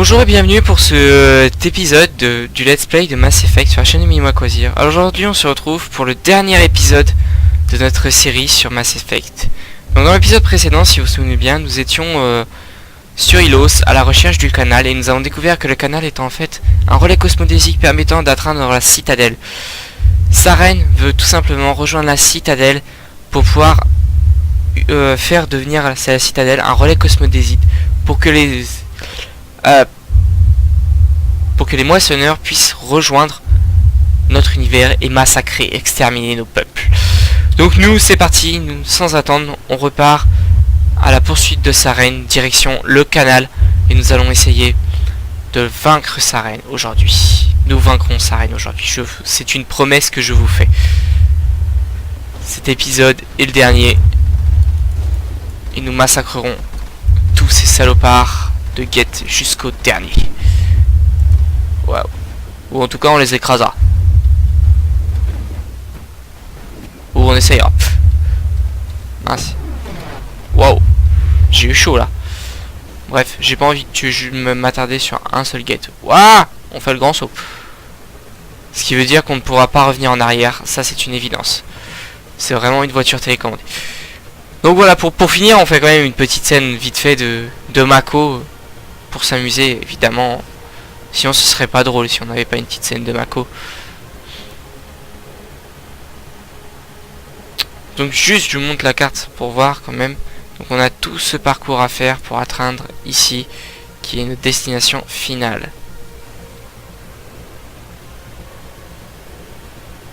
Bonjour et bienvenue pour cet épisode du Let's Play de Mass Effect sur la chaîne de Mimois Quasir. Alors aujourd'hui on se retrouve pour le dernier épisode de notre série sur Mass Effect. Donc dans l'épisode précédent, si vous vous souvenez bien, nous étions sur Ilos à la recherche du canal et nous avons découvert que le canal est en fait un relais cosmodésique permettant d'atteindre la citadelle. Saren veut tout simplement rejoindre la citadelle pour pouvoir faire devenir la citadelle un relais cosmodésique pour que les moissonneurs puissent rejoindre notre univers et massacrer, exterminer nos peuples. Donc nous, c'est parti, nous, sans attendre, on repart à la poursuite de Saren, direction le canal, et nous allons essayer de vaincre Saren aujourd'hui. Nous vaincrons Saren aujourd'hui, c'est une promesse que je vous fais. Cet épisode est le dernier, et nous massacrerons tous ces salopards de Geth jusqu'au dernier. Waouh. Ou en tout cas on les écrasera. Ou on essayera. Mince. Waouh. J'ai eu chaud là. Bref, j'ai pas envie de m'attarder sur un seul Geth. Waouh. On fait le grand saut. Ce qui veut dire qu'on ne pourra pas revenir en arrière. Ça c'est une évidence. C'est vraiment une voiture télécommandée. Donc voilà, pour finir, on fait quand même une petite scène vite fait de Mako. Pour s'amuser, évidemment. Sinon ce serait pas drôle si on n'avait pas une petite scène de Mako. Donc juste je vous montre la carte pour voir quand même. Donc on a tout ce parcours à faire pour atteindre ici, qui est notre destination finale.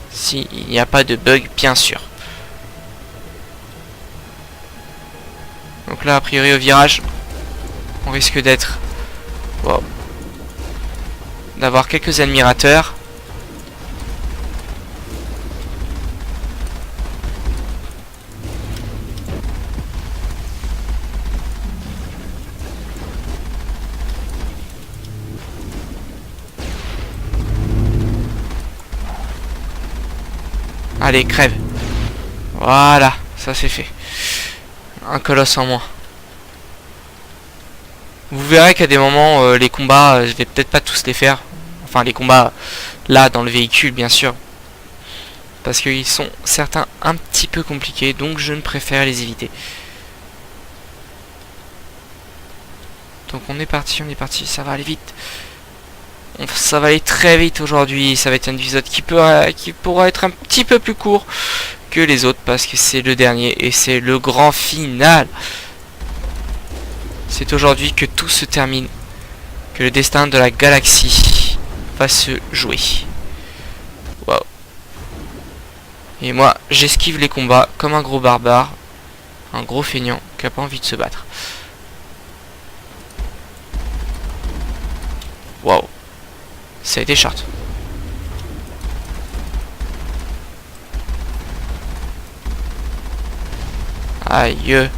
Si il n'y a pas de bug, bien sûr. Donc là a priori au virage, on risque d'être... Wow. D'avoir quelques admirateurs. Allez, crève. Voilà, ça c'est fait. Un colosse en moins. Vous verrez qu'à des moments, les combats, je vais peut-être pas tous les faire. Enfin, les combats, là, dans le véhicule, bien sûr. Parce qu'ils sont, certains, un petit peu compliqués. Donc, je ne préfère les éviter. Donc, on est parti, ça va aller vite. Ça va aller très vite aujourd'hui. Ça va être un épisode qui pourra être un petit peu plus court que les autres. Parce que c'est le dernier et c'est le grand final. C'est aujourd'hui que tout se termine, que le destin de la galaxie va se jouer. Waouh. Et moi, j'esquive les combats comme un gros barbare, un gros feignant qui a pas envie de se battre. Waouh. Ça a été short. Aïe.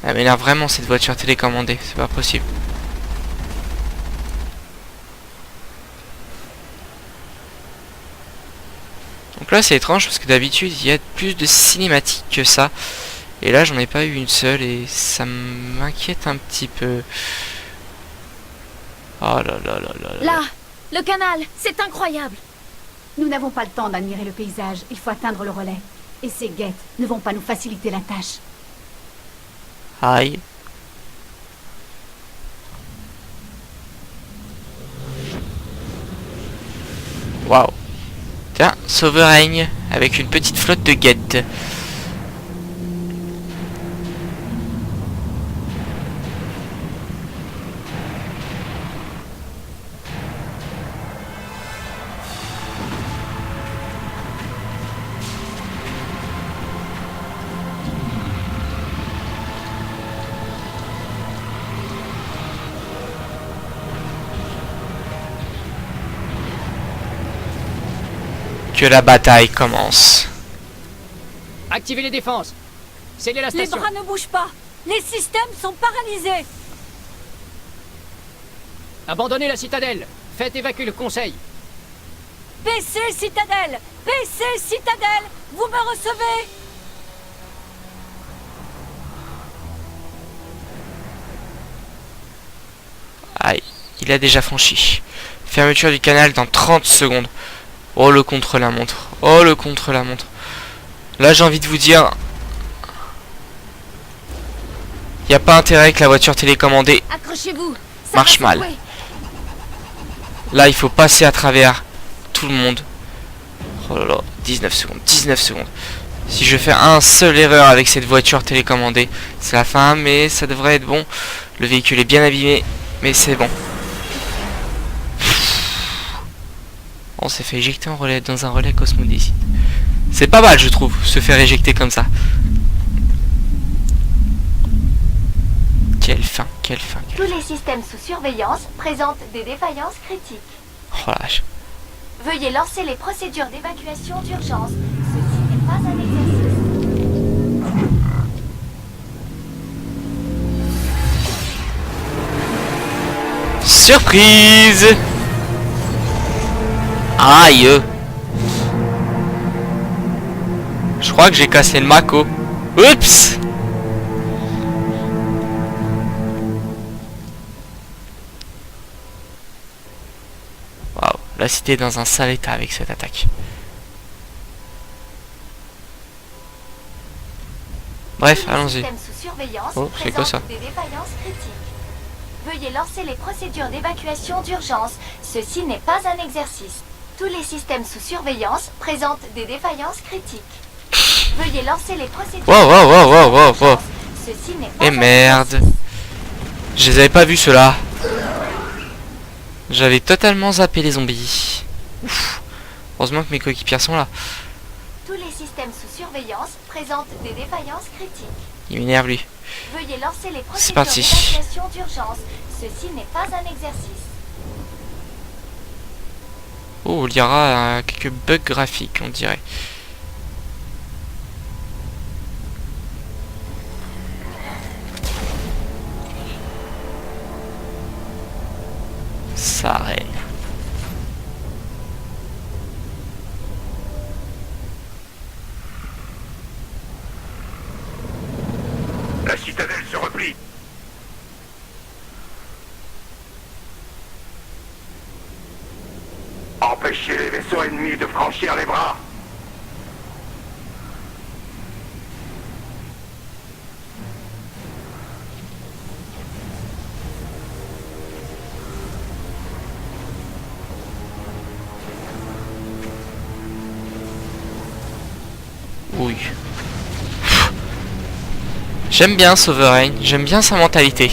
Elle m'énerve vraiment cette voiture télécommandée, c'est pas possible. Donc là c'est étrange parce que d'habitude il y a plus de cinématiques que ça. Et là j'en ai pas eu une seule et ça m'inquiète un petit peu. Oh là là là là là. Là, le canal, c'est incroyable. Nous n'avons pas le temps d'admirer le paysage, il faut atteindre le relais. Et ces Geth ne vont pas nous faciliter la tâche. Aïe. Waouh. Tiens, Sovereign avec une petite flotte de Geth. Que la bataille commence. Activez les défenses. Scellez la Les station. bras ne bougent pas. Les systèmes sont paralysés. Abandonnez la citadelle. Faites évacuer le conseil. PC Citadelle. PC Citadelle. Vous me recevez? Aïe. Il a déjà franchi. Fermeture du canal dans 30 secondes. Oh le contre-la-montre. Oh le contre-la-montre. Là j'ai envie de vous dire... Il n'y a pas intérêt que la voiture télécommandée Accrochez-vous. marche mal. Là il faut passer à travers tout le monde. Oh là là, 19 secondes, 19 secondes. Si je fais un seul erreur avec cette voiture télécommandée, c'est la fin, mais ça devrait être bon. Le véhicule est bien abîmé, mais c'est bon. On s'est fait éjecter en relais dans un relais cosmodésite. C'est pas mal, je trouve, se faire éjecter comme ça. Quelle fin, quelle fin. Tous les systèmes sous surveillance présentent des défaillances critiques. Oh la vache. Veuillez lancer les procédures d'évacuation d'urgence. Ceci n'est pas un exercice. Surprise! Aïe! Je crois que j'ai cassé le Mako. Oups! Waouh, la cité est dans un sale état avec cette attaque. Bref, allons-y. Oh, c'est quoi ça? Des défaillances critiques. Veuillez lancer les procédures d'évacuation d'urgence. Ceci n'est pas un exercice. Tous les systèmes sous surveillance présentent des défaillances critiques. Veuillez lancer les procédures. Wow. Ceci n'est pas Et merde. Je les avais pas vus ceux-là. J'avais totalement zappé les zombies. Ouf. Heureusement que mes coéquipiers sont là. Tous les systèmes sous surveillance présentent des défaillances critiques. Il m'énerve lui. Veuillez lancer les C'est procédures parti. d'évacuation d'urgence. Ceci n'est pas un exercice. Oh, il y aura quelques bugs graphiques, on dirait. Ça arrête. La citadelle se replie. Empêchez les vaisseaux ennemis de franchir les bras. Oui. J'aime bien Sovereign, j'aime bien sa mentalité.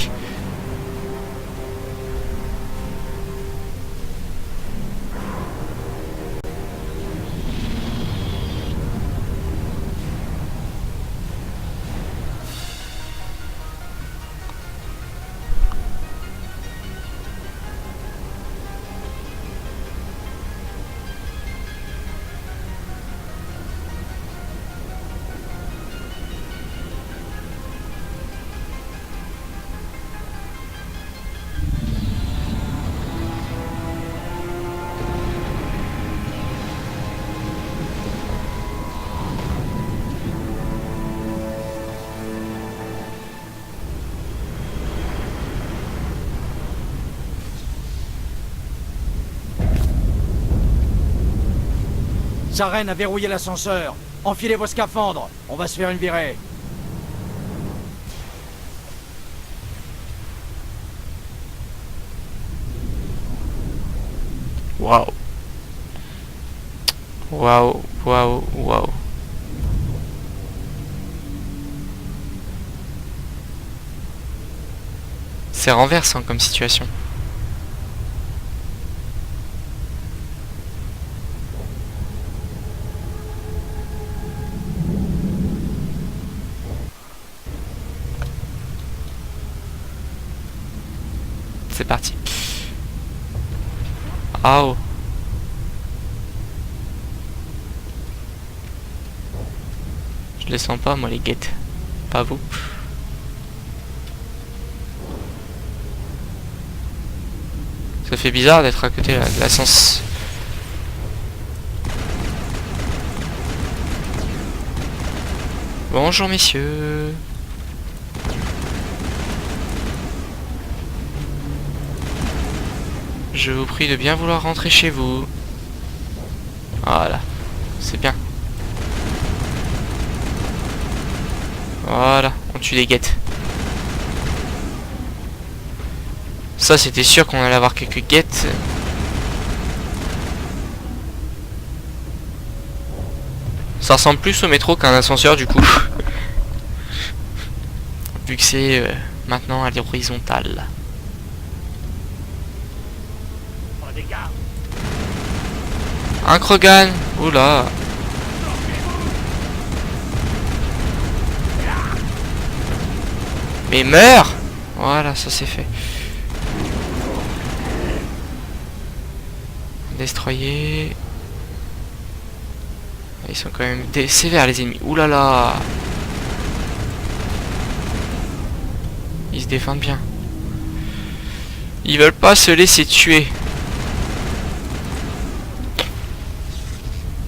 Saren a verrouillé l'ascenseur. Enfilez vos scaphandres. On va se faire une virée. Waouh. Waouh. C'est renversant comme situation. C'est parti. Oh. Je les sens pas moi les guettes. Pas vous. Ça fait bizarre d'être à côté de l'ascenseur. Bonjour messieurs. Je vous prie de bien vouloir rentrer chez vous. Voilà. C'est bien. Voilà. On tue les guettes. Ça, c'était sûr qu'on allait avoir quelques guettes. Ça ressemble plus au métro qu'un ascenseur du coup. Vu que c'est maintenant à l'horizontale. Un Krogan. Oula. Mais meurs. Voilà, ça c'est fait. Destroyer. Ils sont quand même sévères les ennemis. Ouh là là. Ils se défendent bien. Ils veulent pas se laisser tuer.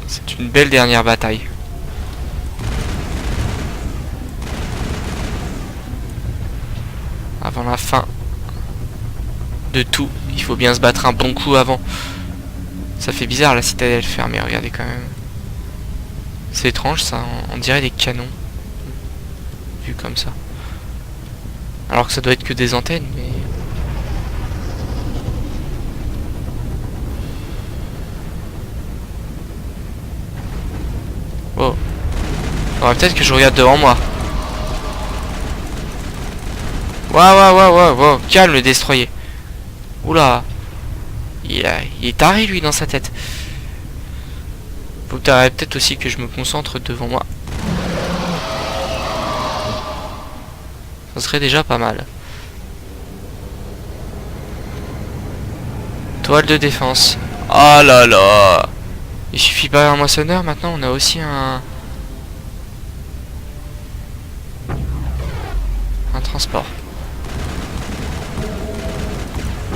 C'est une belle dernière bataille. Avant la fin de tout, il faut bien se battre un bon coup avant. Ça fait bizarre la citadelle fermée, regardez quand même. C'est étrange ça, on dirait des canons. Vu comme ça. Alors que ça doit être que des antennes, mais... Oh. Faudrait peut-être que je regarde devant moi. Waouh. Calme le destroyer. Oula. Il est taré lui dans sa tête. Faut peut-être aussi que je me concentre devant moi. Ça serait déjà pas mal. Toile de défense. Oh là là. Il suffit pas d'un moissonneur, maintenant on a aussi un transport.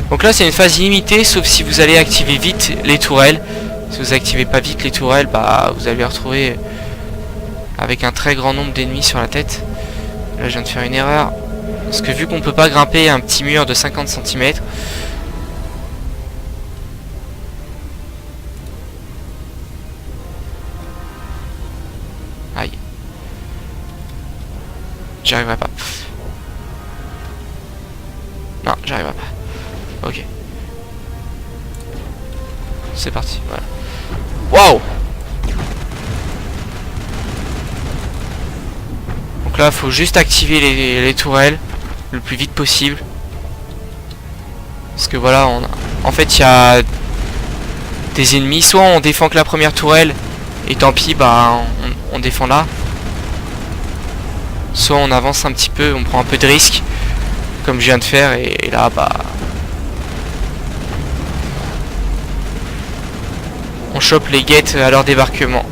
Donc là c'est une phase limitée, sauf si vous allez activer vite les tourelles. Si vous activez pas vite les tourelles, bah vous allez les retrouver avec un très grand nombre d'ennemis sur la tête. Là je viens de faire une erreur. Parce que vu qu'on peut pas grimper un petit mur de 50 cm, aïe, j'y arriverai pas. Non, j'y arriverai pas. Ok. C'est parti, voilà. Waouh! Donc là, faut juste activer les tourelles le plus vite possible. Parce que voilà, en fait, il y a des ennemis. Soit on défend que la première tourelle, et tant pis, bah, on défend là. Soit on avance un petit peu, on prend un peu de risque, comme je viens de faire, et là, bah... on chope les guettes à leur débarquement.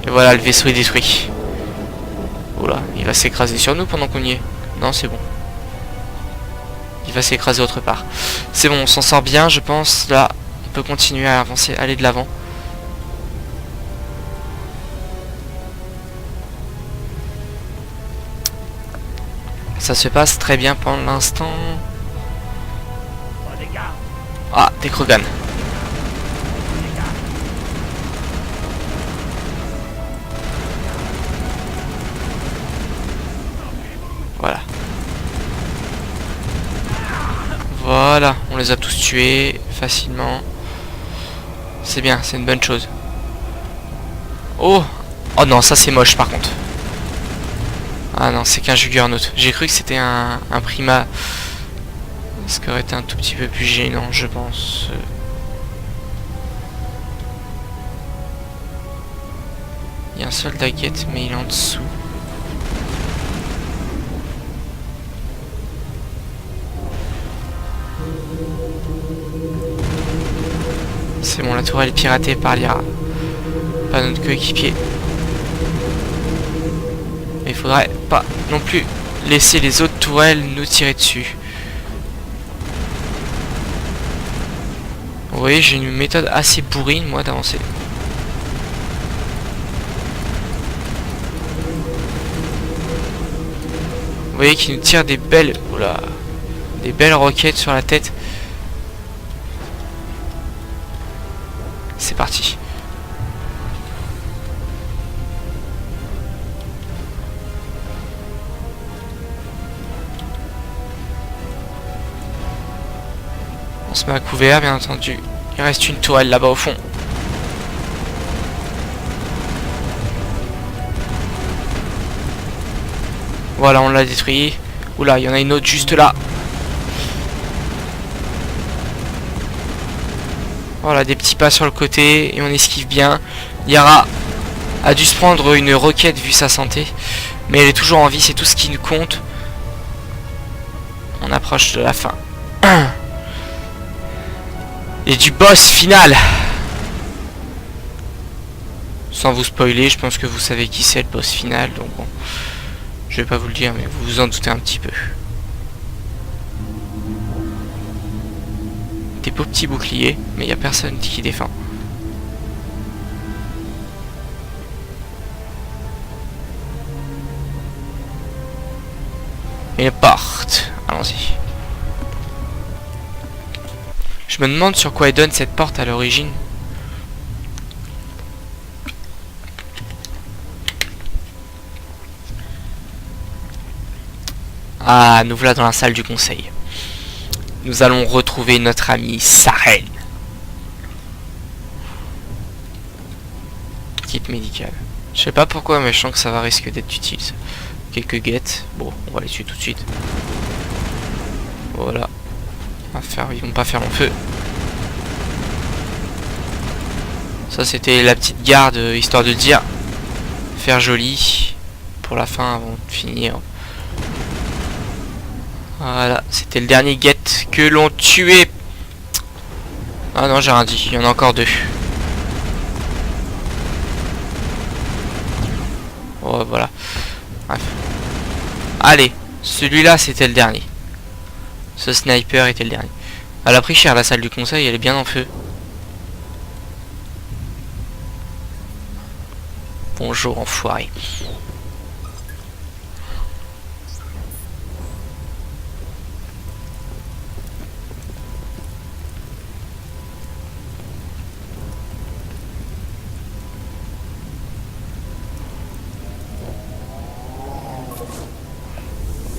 Et voilà, le vaisseau est détruit. Oula, il va s'écraser sur nous pendant qu'on y est. Non, c'est bon. Il va s'écraser autre part. C'est bon, on s'en sort bien, je pense. Là, on peut continuer à avancer, aller de l'avant. Ça se passe très bien pour l'instant. Ah, des Krogan. Voilà. Voilà, on les a tous tués facilement. C'est bien, c'est une bonne chose. Oh! Oh non, ça c'est moche par contre. Ah non, c'est qu'un Juggernaut. J'ai cru que c'était un Prima. Ce qui aurait été un tout petit peu plus gênant, je pense. Il y a un soldat guette, mais il est en dessous. C'est bon, la tourelle est piratée par l'IRA. Pas notre coéquipier. Mais il faudrait pas non plus laisser les autres tourelles nous tirer dessus. Vous voyez, j'ai une méthode assez bourrine, moi, d'avancer. Vous voyez qu'il nous tire des belles... Oula, des belles roquettes sur la tête. c'est parti. On se met à couvert, bien entendu. Il reste une tourelle là-bas au fond. Voilà, on l'a détruit. Oula, il y en a une autre juste là. Voilà, des petits pas sur le côté et on esquive bien. Yara a dû se prendre une roquette vu sa santé, mais elle est toujours en vie, c'est tout ce qui nous compte. On approche de la fin. Et du boss final. Sans vous spoiler, je pense que vous savez qui c'est le boss final, donc bon, je vais pas vous le dire, mais vous vous en doutez un petit peu. Des beaux petits boucliers, mais il n'y a personne qui défend. Et une porte. Allons-y. Je me demande sur quoi elle donne cette porte à l'origine. Ah, nous voilà dans la salle du conseil. Nous allons retrouver notre ami Saren. Kit médical. Je sais pas pourquoi, mais je sens que ça va risquer d'être utile. Quelques guettes. Bon, on va les tuer tout de suite. Voilà. Ils vont pas faire long feu. Ça, c'était la petite garde, histoire de dire. Faire joli. Pour la fin, avant de finir. Voilà, c'était le dernier guette que l'on tuait. Ah non, j'ai rien dit, il y en a encore deux. Oh, voilà. Bref. Allez, celui-là, c'était le dernier. Ce sniper était le dernier. Elle a pris cher, la salle du conseil, elle est bien en feu. Bonjour, enfoiré.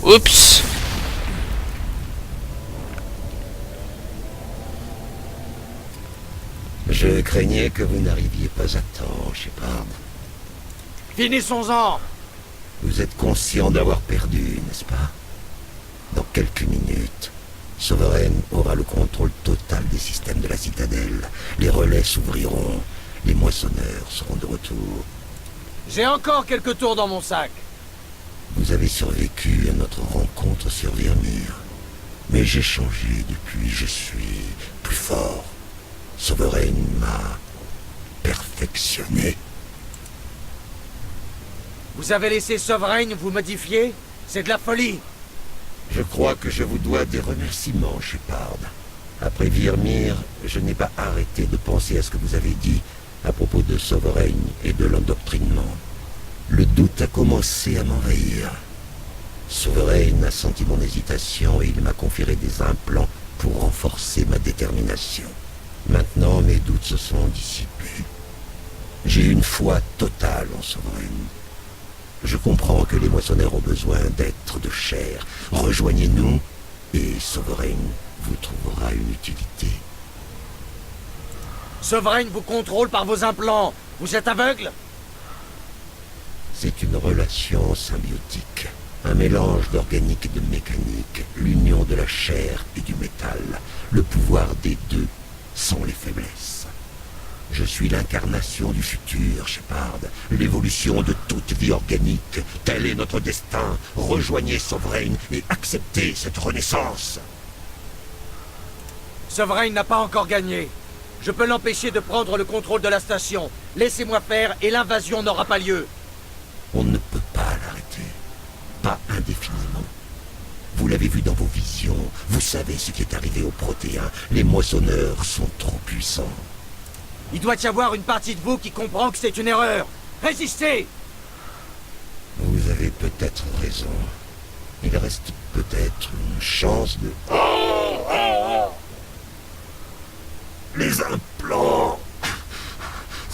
Oups. Je craignais que vous n'arriviez pas à temps, Shepard. Finissons-en! Vous êtes conscient d'avoir perdu, n'est-ce pas? Dans quelques minutes, Sovereign aura le contrôle total des systèmes de la citadelle. Les relais s'ouvriront, les moissonneurs seront de retour. J'ai encore quelques tours dans mon sac. Vous avez survécu à notre rencontre sur Virmir. Mais j'ai changé depuis, je suis plus fort. Sovereign m'a perfectionné. Vous avez laissé Sovereign vous modifier? C'est de la folie! Je crois que je vous dois des remerciements, Shepard. Après Virmir, je n'ai pas arrêté de penser à ce que vous avez dit à propos de Sovereign et de l'endoctrinement. Le doute a commencé à m'envahir. Sovereign a senti mon hésitation et il m'a conféré des implants pour renforcer ma détermination. Maintenant, mes doutes se sont dissipés. J'ai une foi totale en Sovereign. Je comprends que les moissonneurs ont besoin d'êtres de chair. Rejoignez-nous et Sovereign vous trouvera une utilité. Sovereign vous contrôle par vos implants. Vous êtes aveugle? C'est une relation symbiotique. Un mélange d'organique et de mécanique. L'union de la chair et du métal. Le pouvoir des deux sont les faiblesses. Je suis l'incarnation du futur, Shepard. L'évolution de toute vie organique. Tel est notre destin. Rejoignez Sovereign et acceptez cette renaissance. Sovereign n'a pas encore gagné. Je peux l'empêcher de prendre le contrôle de la station. Laissez-moi faire et l'invasion n'aura pas lieu. On ne peut pas l'arrêter. Pas indéfiniment. Vous l'avez vu dans vos visions. Vous savez ce qui est arrivé aux Protéens. Les moissonneurs sont trop puissants. Il doit y avoir une partie de vous qui comprend que c'est une erreur. Résistez! Vous avez peut-être raison. Il reste peut-être une chance de... Les implants!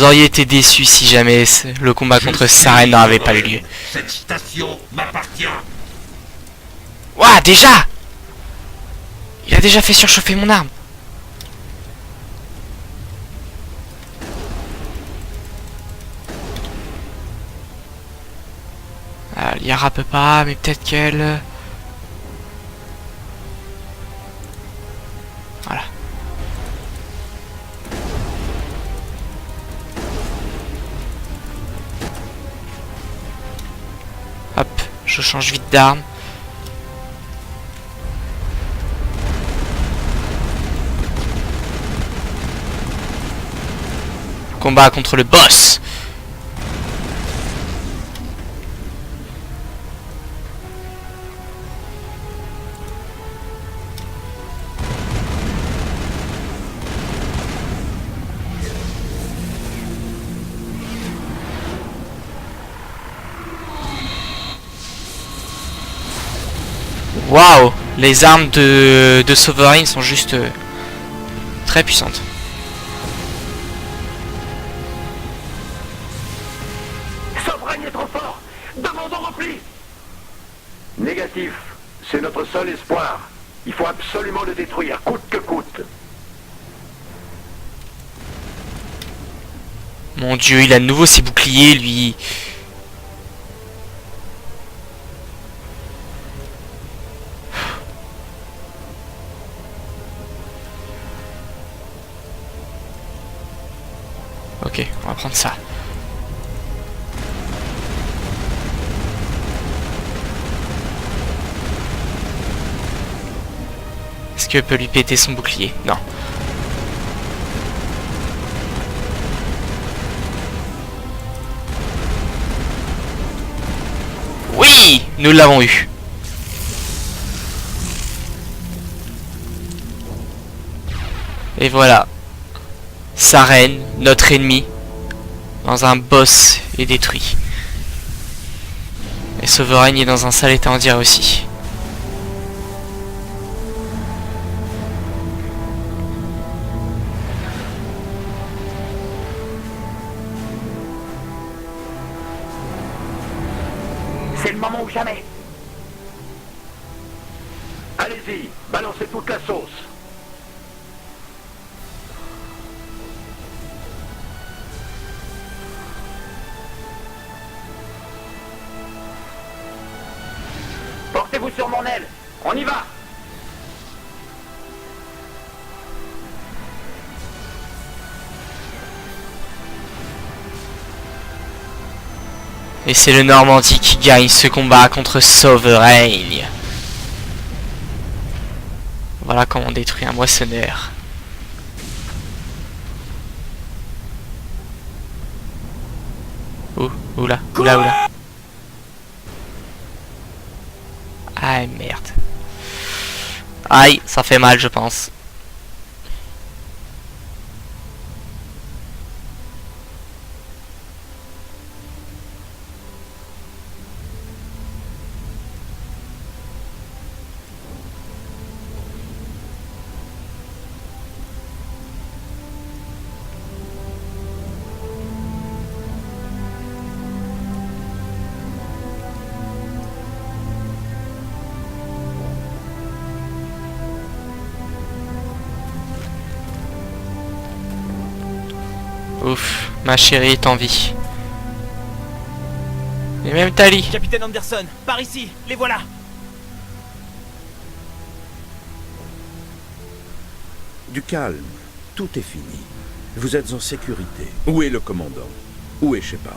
Vous auriez été déçus si jamais le combat contre Saren n'avait pas eu lieu. Cette station m'appartient. Ouah, déjà! Il a déjà fait surchauffer mon arme. Liara peut pas, mais peut-être qu'elle... Voilà. Hop, je change vite d'arme. Combat contre le boss. Waouh, les armes de Sovereign sont juste très puissantes. Sovereign est trop fort. Demandons repli. Négatif. C'est notre seul espoir. Il faut absolument le détruire, coûte que coûte. Mon dieu, il a de nouveau ses boucliers, lui. Ok, on va prendre ça. Est-ce que peut lui péter son bouclier? Non. Oui, nous l'avons eu. Et voilà. Saren, notre ennemi, dans un boss est détruit. Et Sovereign est dans un sale état, on dirait aussi. C'est le moment ou jamais. Allez-y, balancez toute la sauce. Portez-vous sur mon aile. On y va. Et c'est le Normandie qui gagne ce combat contre Sovereign. Voilà comment on détruit un moissonneur. Oula, oula, oula. Ah merde. Aïe, ça fait mal je pense. Ouf, ma chérie est en vie. Et même Tali. Capitaine Anderson, par ici, les voilà. Du calme, tout est fini. Vous êtes en sécurité. Où est le commandant? Où est Shepard?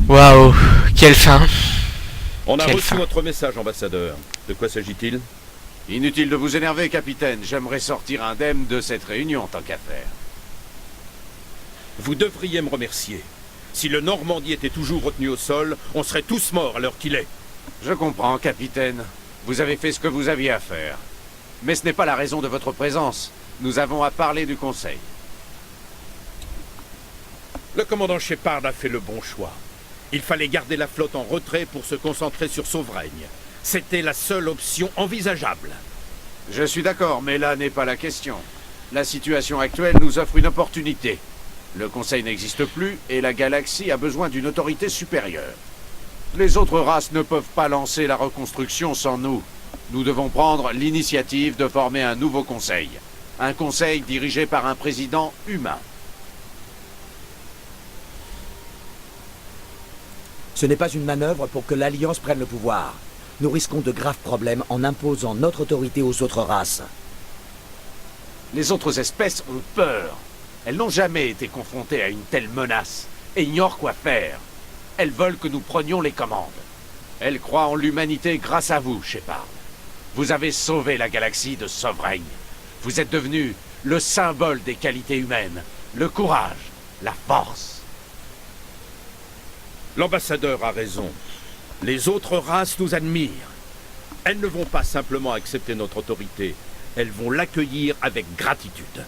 Waouh, quelle fin. On a Quelle reçu fin. votre message, ambassadeur. De quoi s'agit-il? Inutile de vous énerver, capitaine. J'aimerais sortir indemne de cette réunion, tant qu'à faire. Vous devriez me remercier. Si le Normandie était toujours retenu au sol, on serait tous morts à l'heure qu'il est. Je comprends, capitaine. Vous avez fait ce que vous aviez à faire. Mais ce n'est pas la raison de votre présence. Nous avons à parler du Conseil. Le commandant Shepard a fait le bon choix. Il fallait garder la flotte en retrait pour se concentrer sur Sovraigne. C'était la seule option envisageable. Je suis d'accord, mais là n'est pas la question. La situation actuelle nous offre une opportunité. Le Conseil n'existe plus et la galaxie a besoin d'une autorité supérieure. Les autres races ne peuvent pas lancer la reconstruction sans nous. Nous devons prendre l'initiative de former un nouveau Conseil. Un Conseil dirigé par un président humain. Ce n'est pas une manœuvre pour que l'Alliance prenne le pouvoir. Nous risquons de graves problèmes en imposant notre autorité aux autres races. Les autres espèces ont peur. Elles n'ont jamais été confrontées à une telle menace et ignorent quoi faire. Elles veulent que nous prenions les commandes. Elles croient en l'humanité grâce à vous, Shepard. Vous avez sauvé la galaxie de Sovraigne. Vous êtes devenu le symbole des qualités humaines, le courage, la force. L'ambassadeur a raison. Les autres races nous admirent. Elles ne vont pas simplement accepter notre autorité. Elles vont l'accueillir avec gratitude.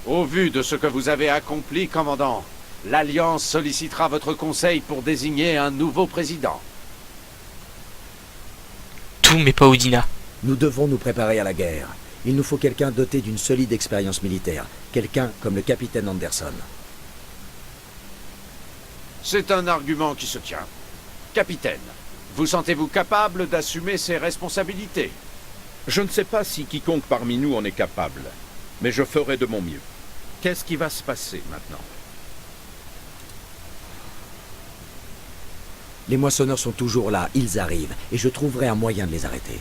Au vu de ce que vous avez accompli, commandant, l'Alliance sollicitera votre conseil pour désigner un nouveau président. Tout mais pas Udina. Nous devons nous préparer à la guerre. Il nous faut quelqu'un doté d'une solide expérience militaire. Quelqu'un comme le capitaine Anderson. C'est un argument qui se tient. Capitaine, vous sentez-vous capable d'assumer ces responsabilités? Je ne sais pas si quiconque parmi nous en est capable, mais je ferai de mon mieux. Qu'est-ce qui va se passer maintenant? Les moissonneurs sont toujours là, ils arrivent, et je trouverai un moyen de les arrêter.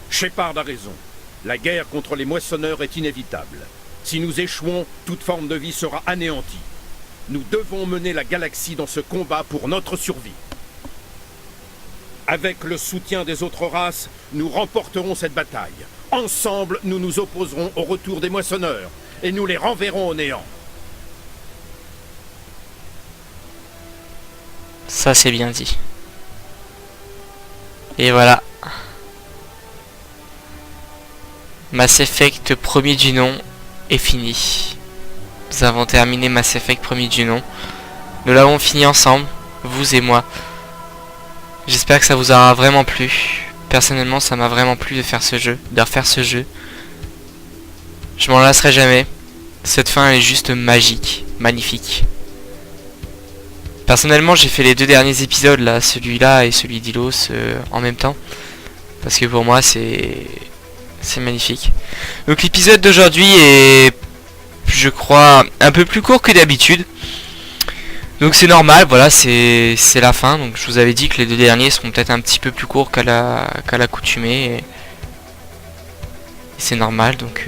Shepard a raison. La guerre contre les moissonneurs est inévitable. Si nous échouons, toute forme de vie sera anéantie. Nous devons mener la galaxie dans ce combat pour notre survie. Avec le soutien des autres races, nous remporterons cette bataille. Ensemble, nous nous opposerons au retour des moissonneurs et nous les renverrons au néant. Ça c'est bien dit. Et voilà. Mass Effect premier du nom est fini. Nous avons terminé Mass Effect premier du nom. Nous l'avons fini ensemble, vous et moi. J'espère que ça vous aura vraiment plu. Personnellement, ça m'a vraiment plu de faire ce jeu, de refaire ce jeu. Je m'en lasserai jamais. Cette fin elle est juste magique, magnifique. Personnellement, j'ai fait les deux derniers épisodes là, celui-là et celui d'Ilos en même temps, parce que pour moi c'est magnifique. Donc l'épisode d'aujourd'hui est, je crois, un peu plus court que d'habitude. Donc c'est normal, voilà, c'est la fin. Donc je vous avais dit que les deux derniers seront peut-être un petit peu plus courts qu'à l'accoutumée. Et c'est normal, donc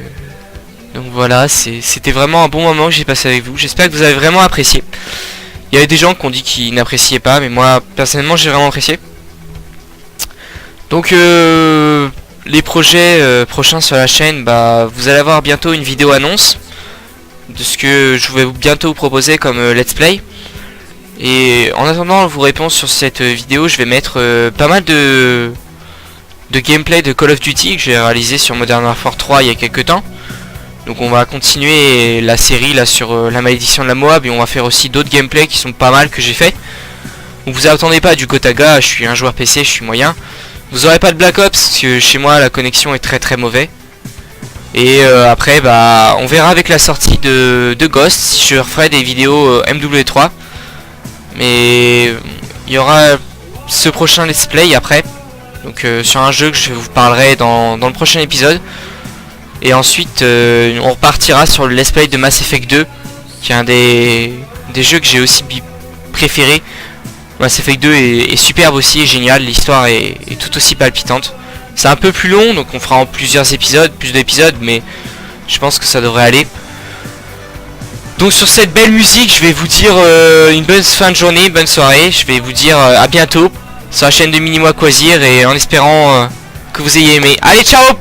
voilà, c'était vraiment un bon moment que j'ai passé avec vous. J'espère que vous avez vraiment apprécié. Il y avait des gens qui ont dit qu'ils n'appréciaient pas, mais moi personnellement j'ai vraiment apprécié. Donc les projets prochains sur la chaîne, bah vous allez avoir bientôt une vidéo annonce de ce que je vais bientôt vous proposer comme let's play. Et en attendant vos réponses sur cette vidéo, je vais mettre pas mal de gameplay de Call of Duty que j'ai réalisé sur Modern Warfare 3 il y a quelques temps. Donc on va continuer la série là sur la malédiction de la Moab, et on va faire aussi d'autres gameplays qui sont pas mal que j'ai fait. Donc vous attendez pas du Gotaga, je suis un joueur PC, je suis moyen. Vous aurez pas de Black Ops parce que chez moi la connexion est très mauvaise. Et après bah on verra avec la sortie de Ghost si je referai des vidéos MW3. Mais il y aura ce prochain let's play après. Donc sur un jeu que je vous parlerai dans le prochain épisode. Et ensuite on repartira sur le let's play de Mass Effect 2, qui est un des jeux que j'ai aussi préféré Mass Effect 2 est superbe aussi, est génial, l'histoire est tout aussi palpitante. C'est un peu plus long, donc on fera en plusieurs épisodes, plus d'épisodes, mais je pense que ça devrait aller. Donc sur cette belle musique, je vais vous dire une bonne fin de journée, bonne soirée. Je vais vous dire à bientôt sur la chaîne de Mini-moi Quasir et en espérant que vous ayez aimé. Allez, ciao!